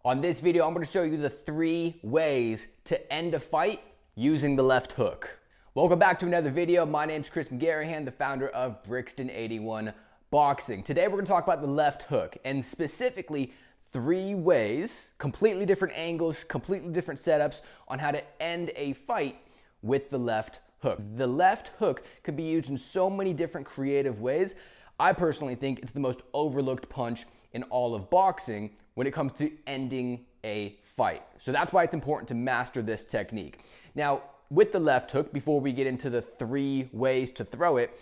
On this video, I'm going to show you the 3 ways to end a fight using the left hook. Welcome back to another video. My name's Chris McGarrihan, the founder of Brixton 81 Boxing. Today we're going to talk about the left hook, and specifically 3 ways, completely different angles, completely different setups on how to end a fight with the left hook. The left hook could be used in so many different creative ways. I personally think it's the most overlooked punch in all of boxing when it comes to ending a fight. So that's why it's important to master this technique. Now, with the left hook, before we get into the 3 ways to throw it,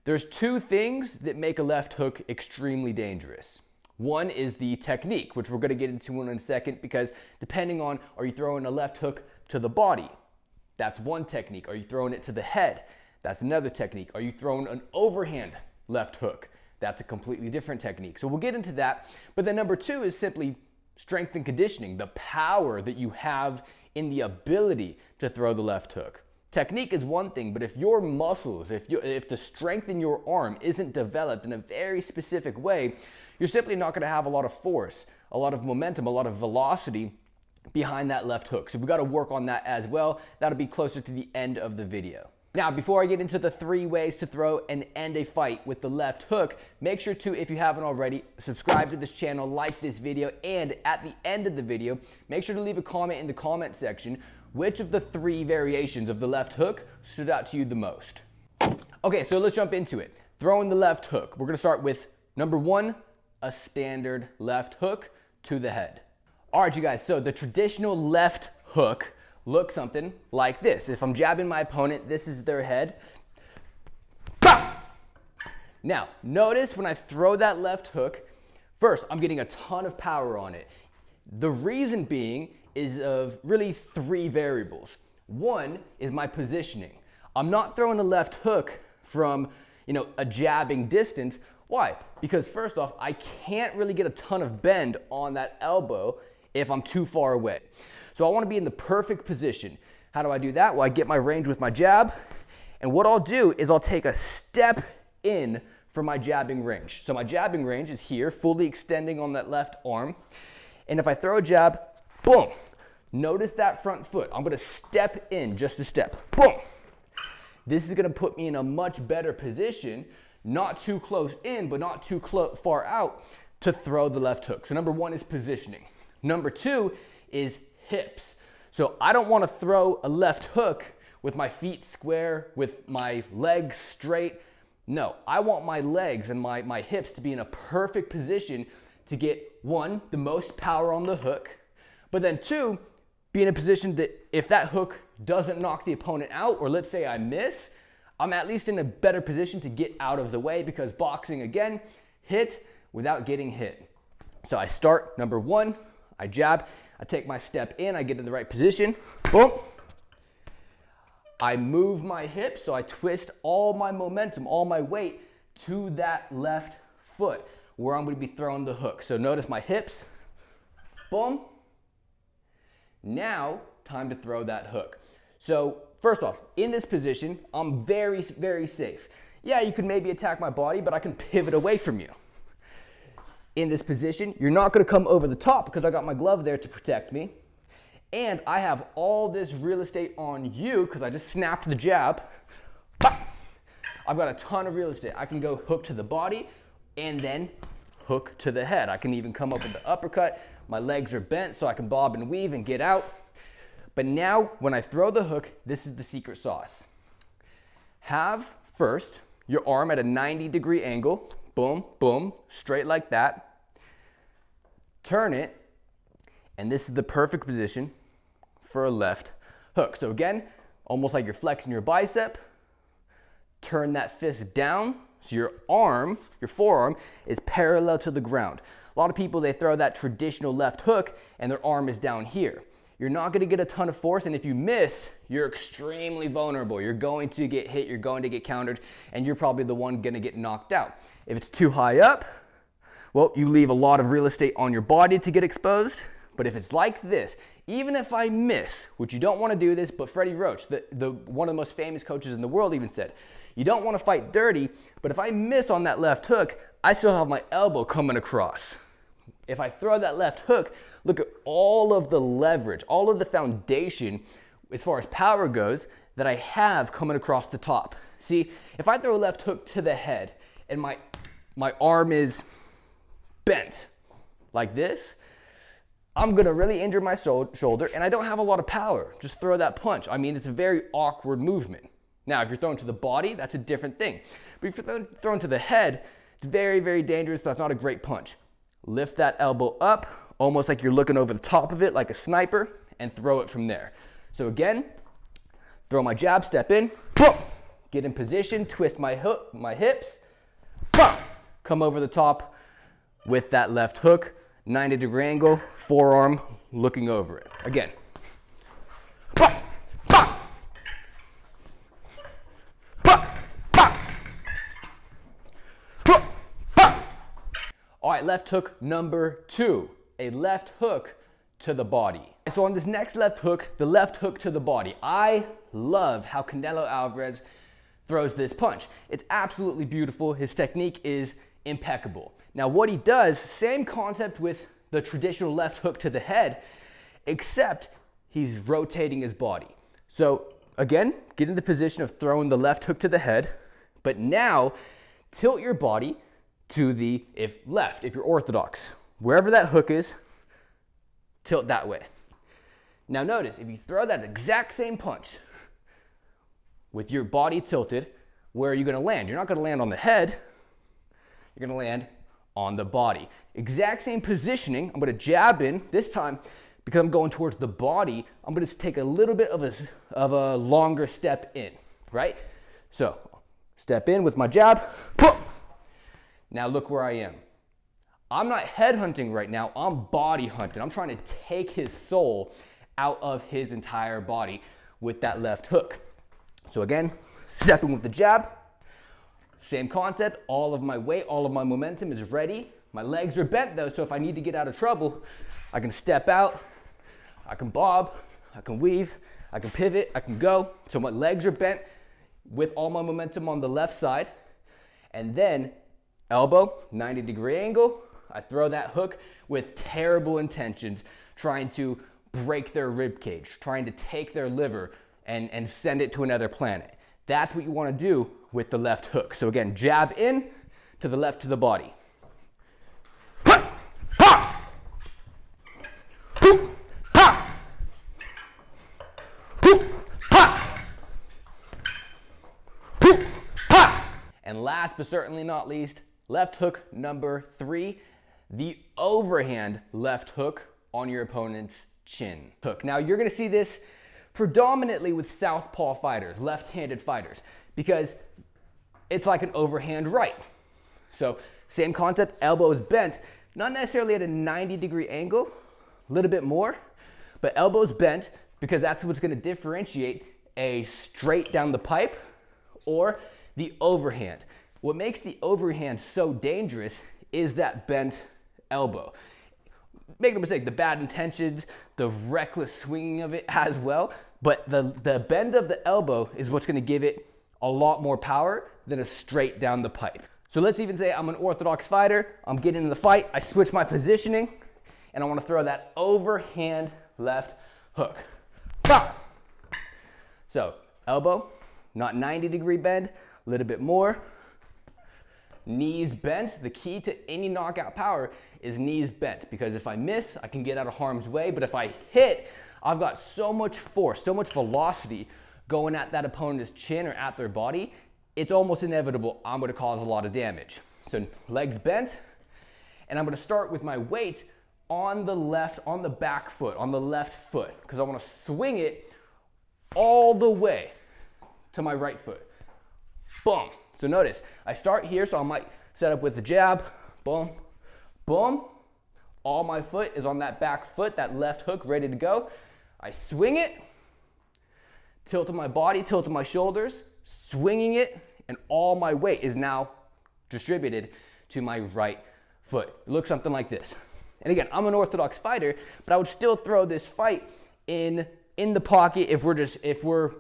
there's 2 things that make a left hook extremely dangerous. One is the technique, which we're going to get into in a second, because depending on, are you throwing a left hook to the body? That's one technique. Are you throwing it to the head? That's another technique. Are you throwing an overhand left hook? That's a completely different technique. So we'll get into that. But then number 2 is simply strength and conditioning, the power that you have in the ability to throw the left hook. Technique is one thing, but if your muscles, if the strength in your arm isn't developed in a very specific way, you're simply not going to have a lot of force, a lot of momentum, a lot of velocity behind that left hook. So we've got to work on that as well. That'll be closer to the end of the video. Now, before I get into the 3 ways to throw and end a fight with the left hook, make sure to, if you haven't already, subscribe to this channel, like this video, and at the end of the video, make sure to leave a comment in the comment section. Which of the 3 variations of the left hook stood out to you the most? Okay, so let's jump into it. Throwing the left hook. We're gonna start with number 1, a standard left hook to the head. All right, you guys, so the traditional left hook looks something like this. If I'm jabbing my opponent, this is their head. Bah! Now, notice when I throw that left hook, first, I'm getting a ton of power on it. The reason being is of really 3 variables. One is my positioning. I'm not throwing a left hook from, a jabbing distance. Why? Because first off, I can't really get a ton of bend on that elbow if I'm too far away. So I want to be in the perfect position. How do I do that? Well, I get my range with my jab, and what I'll do is I'll take a step in from my jabbing range. So my jabbing range is here, fully extending on that left arm. And if I throw a jab, boom, notice that front foot. I'm going to step in just a step. Boom. This is going to put me in a much better position, not too close in, but not too far out, to throw the left hook. So number 1 is positioning. Number 2 is hips. So I don't want to throw a left hook with my feet square, with my legs straight. No, I want my legs and my hips to be in a perfect position to get, 1, the most power on the hook, but then 2, be in a position that if that hook doesn't knock the opponent out, or let's say I miss, I'm at least in a better position to get out of the way, because boxing, again, hit without getting hit. So I start, number 1, I jab, I take my step in, I get in the right position, boom. I move my hips, so I twist all my momentum, all my weight to that left foot where I'm going to be throwing the hook. So notice my hips, boom. Now, time to throw that hook. So first off, in this position, I'm very, very safe. Yeah, you could maybe attack my body, but I can pivot away from you. In this position, you're not going to come over the top because I got my glove there to protect me. And I have all this real estate on you because I just snapped the jab. I've got a ton of real estate. I can go hook to the body and then hook to the head. I can even come up with the uppercut. My legs are bent so I can bob and weave and get out. But now when I throw the hook, this is the secret sauce. Have first your arm at a 90-degree angle. Boom, boom, straight like that. Turn it, and this is the perfect position for a left hook. So again, almost like you're flexing your bicep. Turn that fist down so your arm, your forearm, is parallel to the ground. A lot of people, they throw that traditional left hook and their arm is down here. You're not going to get a ton of force, and if you miss, you're extremely vulnerable. You're going to get hit, you're going to get countered, and you're probably the one going to get knocked out. If it's too high up, well, you leave a lot of real estate on your body to get exposed. But if it's like this, even if I miss, which you don't want to do this, but Freddie Roach, one of the most famous coaches in the world, even said, you don't want to fight dirty, but if I miss on that left hook, I still have my elbow coming across. If I throw that left hook Look at all of the leverage, all of the foundation as far as power goes that I have coming across the top. See, if I throw a left hook to the head and my arm is bent like this, I'm gonna really injure my shoulder, and I don't have a lot of power. Just throw that punch. I mean, it's a very awkward movement. Now, if you're throwing to the body, that's a different thing. But if you're throwing to the head, it's very, very dangerous. That's not a great punch. Lift that elbow up, almost like you're looking over the top of it like a sniper, and throw it from there. So again, throw my jab, step in, boom, get in position, twist my hips, boom, come over the top with that left hook, 90-degree angle, forearm looking over it. Again. Boom, boom, boom, boom, boom, boom. All right, left hook number 2, a left hook to the body. So on this next left hook, the left hook to the body, I love how Canelo Alvarez throws this punch. It's absolutely beautiful. His technique is impeccable. Now what he does, same concept with the traditional left hook to the head, except he's rotating his body. So again, get in the position of throwing the left hook to the head, but now tilt your body to the left, if you're orthodox. Wherever that hook is, tilt that way. Now notice, if you throw that exact same punch with your body tilted, where are you gonna land? You're not gonna land on the head, you're gonna land on the body. Exact same positioning. I'm gonna jab in. This time, because I'm going towards the body, I'm gonna take a little bit of a longer step in, right? So, step in with my jab. Boom. Now look where I am. I'm not head hunting right now, I'm body hunting. I'm trying to take his soul out of his entire body with that left hook. So again, stepping with the jab, same concept, all of my weight, all of my momentum is ready. My legs are bent though, so if I need to get out of trouble, I can step out, I can bob, I can weave, I can pivot, I can go. So my legs are bent with all my momentum on the left side, and then elbow, 90-degree angle, I throw that hook with terrible intentions, trying to break their rib cage, trying to take their liver and send it to another planet. That's what you want to do with the left hook. So again, jab in to the left to the body. And last but certainly not least, left hook number 3, the overhand left hook on your opponent's chin. Hook. Now you're gonna see this predominantly with southpaw fighters, left-handed fighters, because it's like an overhand right. So same concept, elbows bent, not necessarily at a 90-degree angle, a little bit more, but elbows bent because that's what's gonna differentiate a straight down the pipe or the overhand. What makes the overhand so dangerous is that bent elbow. Make no mistake, the bad intentions, the reckless swinging of it as well, but the bend of the elbow is what's gonna give it a lot more power than a straight down the pipe. So let's even say I'm an orthodox fighter, I'm getting in the fight, I switch my positioning, and I wanna throw that overhand left hook. Bah! So elbow, not 90-degree bend, a little bit more. Knees bent. The key to any knockout power is knees bent, because if I miss, I can get out of harm's way, but if I hit, I've got so much force, so much velocity going at that opponent's chin or at their body, it's almost inevitable I'm gonna cause a lot of damage. So legs bent, and I'm gonna start with my weight on the back foot, on the left foot, because I wanna swing it all the way to my right foot. Boom. So notice, I start here, so I might set up with the jab, boom, boom. All my foot is on that back foot, that left hook, ready to go. I swing it, tilt to my body, tilt to my shoulders, swinging it, and all my weight is now distributed to my right foot. It looks something like this. And again, I'm an orthodox fighter, but I would still throw this fight in the pocket if we're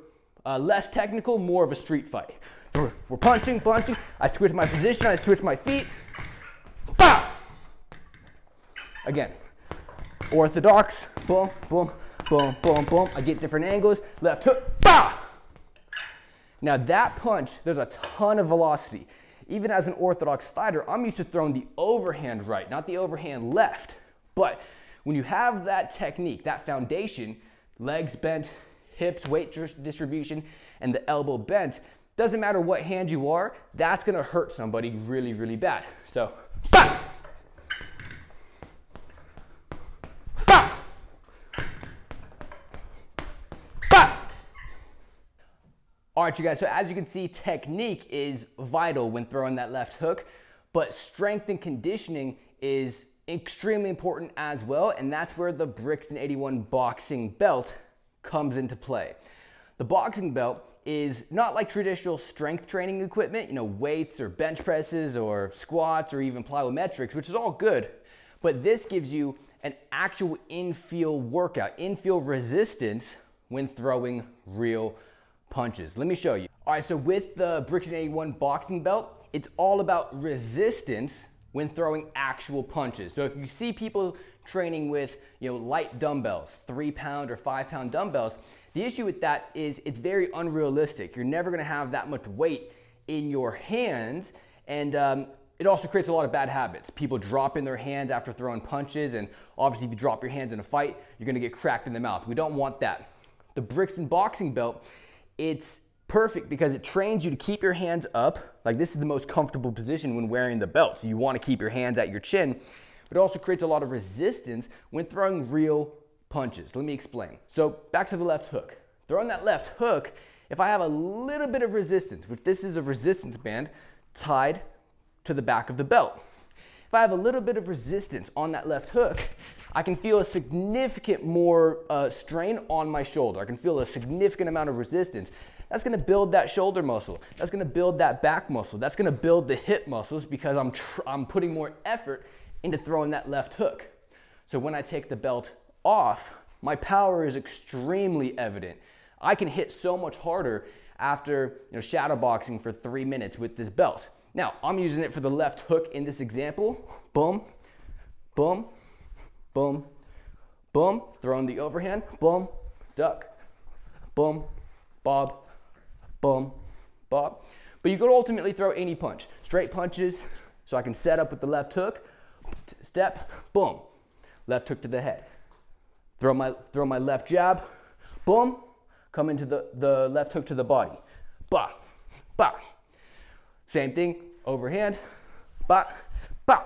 less technical, more of a street fight. We're punching, I switch my position, I switch my feet. Bah! Again. Orthodox, boom, boom, boom, boom, boom. I get different angles, left hook, bah! Now that punch, there's a ton of velocity. Even as an orthodox fighter, I'm used to throwing the overhand right, not the overhand left. But when you have that technique, that foundation, legs bent, hips, weight distribution, and the elbow bent, doesn't matter what hand you are, that's gonna hurt somebody really, really bad. So, bah! Bah! Bah! All right, you guys, so as you can see, technique is vital when throwing that left hook, but strength and conditioning is extremely important as well, and that's where the Brixton 81 boxing belt comes into play. The boxing belt is not like traditional strength training equipment, weights or bench presses or squats or even plyometrics, which is all good, but this gives you an actual in-field workout, in-field resistance when throwing real punches. Let me show you. All right, so with the Brixton 81 boxing belt, it's all about resistance when throwing actual punches. So if you see people training with light dumbbells, 3-pound or 5-pound dumbbells, the issue with that is it's very unrealistic. You're never gonna have that much weight in your hands, and it also creates a lot of bad habits. People drop in their hands after throwing punches, and obviously if you drop your hands in a fight, you're gonna get cracked in the mouth. We don't want that. The Brixton boxing belt, it's perfect because it trains you to keep your hands up. Like, this is the most comfortable position when wearing the belt. So you want to keep your hands at your chin, but it also creates a lot of resistance when throwing real punches. Let me explain. So back to the left hook. Throwing that left hook, if I have a little bit of resistance, which this is a resistance band tied to the back of the belt. If I have a little bit of resistance on that left hook, I can feel a significant more strain on my shoulder. I can feel a significant amount of resistance. That's gonna build that shoulder muscle. That's gonna build that back muscle. That's gonna build the hip muscles because I'm putting more effort into throwing that left hook. So when I take the belt off, my power is extremely evident. I can hit so much harder after shadow boxing for 3 minutes with this belt. Now, I'm using it for the left hook in this example. Boom, boom, boom, boom, throwing the overhand, boom, duck, boom, bob, boom, bob. But you could ultimately throw any punch. Straight punches, so I can set up with the left hook, step, boom, left hook to the head. Throw my left jab, boom, come into the left hook to the body. Bah, bah. Same thing, overhand, bah, bah.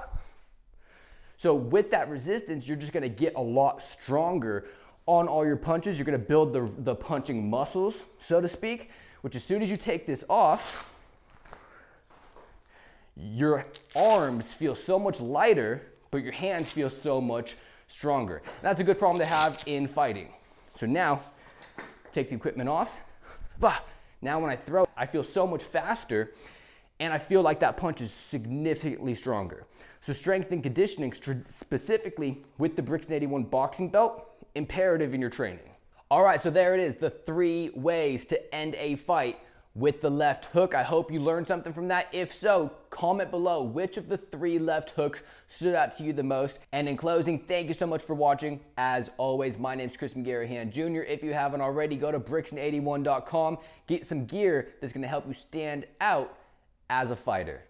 So with that resistance, you're just gonna get a lot stronger on all your punches. You're gonna build the punching muscles, so to speak, which as soon as you take this off, your arms feel so much lighter, but your hands feel so much stronger. And that's a good problem to have in fighting. So now, take the equipment off. Bah. Now when I throw, I feel so much faster, and I feel like that punch is significantly stronger. So strength and conditioning, specifically with the Brixton 81 boxing belt, imperative in your training. All right, so there it is, the 3 ways to end a fight with the left hook. I hope you learned something from that. If so, comment below which of the 3 left hooks stood out to you the most. And in closing, thank you so much for watching. As always, my name's Chris McGarrihan Jr. If you haven't already, go to Brixton81.com, get some gear that's gonna help you stand out as a fighter.